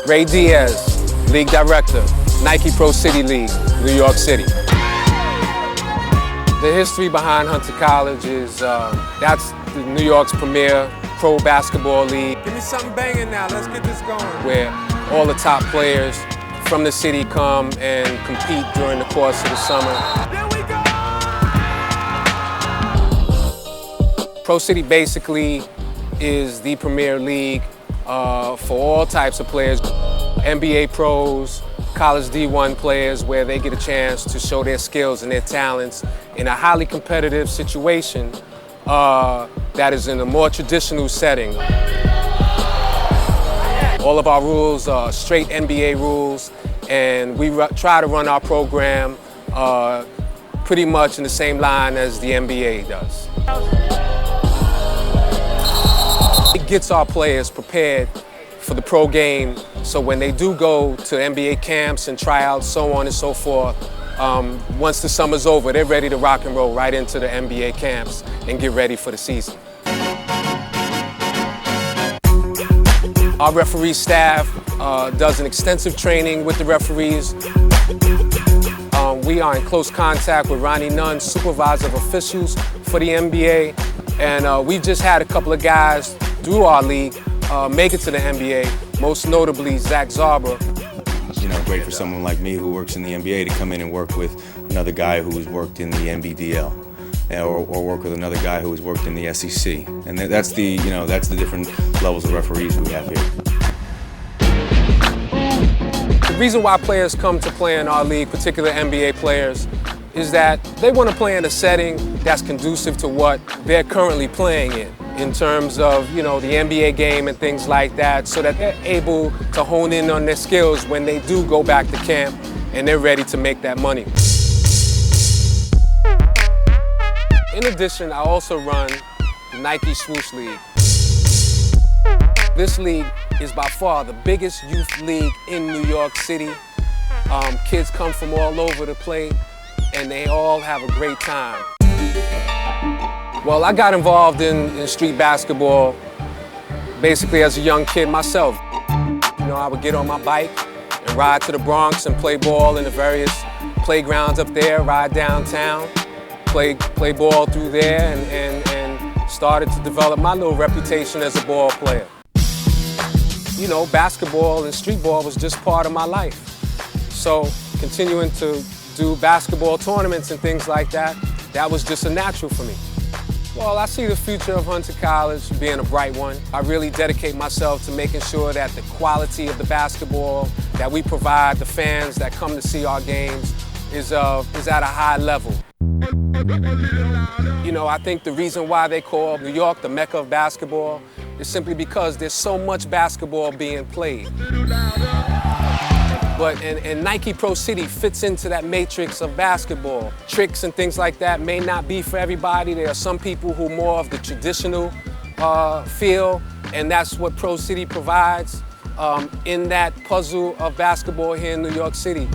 Diaz, League Director, Nike Pro City League, New York City. The history behind Hunter College is that's New York's premier pro basketball league. Give me something banging now, let's get this going. Where all the top players from the city come and compete during the course of the summer. There we go! Pro City basically is the premier league for all types of players. NBA pros, college D1 players, where they get a chance to show their skills and their talents in a highly competitive situation that is in a more traditional setting. All of our rules are straight NBA rules, and we try to run our program pretty much in the same line as the NBA does. It gets our players prepared for the pro game, so when they do go to NBA camps and tryouts, so on and so forth, once the summer's over, they're ready to rock and roll right into the NBA camps and get ready for the season. Our referee staff does an extensive training with the referees. We are in close contact with Ronnie Nunn, supervisor of officials for the NBA, and we've just had a couple of guys through our league make it to the NBA, most notably Zach Zarba. You know, great for someone like me who works in the NBA to come in and work with another guy who has worked in the NBDL, or work with another guy who has worked in the SEC. And that's the different levels of referees we have here. The reason why players come to play in our league, particularly NBA players, is that they want to play in a setting that's conducive to what they're currently playing in terms of, the NBA game and things like that, so that they're able to hone in on their skills when they do go back to camp and they're ready to make that money. In addition, I also run the Nike Swoosh League. This league is by far the biggest youth league in New York City. Kids come from all over to play, and they all have a great time. Well, I got involved in street basketball basically as a young kid myself. I would get on my bike and ride to the Bronx and play ball in the various playgrounds up there, ride downtown, play ball through there, and started to develop my little reputation as a ball player. Basketball and street ball was just part of my life. So continuing to do basketball tournaments and things like that, that was just a natural for me. Well, I see the future of Hunter College being a bright one. I really dedicate myself to making sure that the quality of the basketball that we provide the fans that come to see our games is at a high level. I think the reason why they call New York the Mecca of basketball is simply because there's so much basketball being played. And Nike Pro City fits into that matrix of basketball. Tricks and things like that may not be for everybody. There are some people who are more of the traditional feel, and that's what Pro City provides in that puzzle of basketball here in New York City.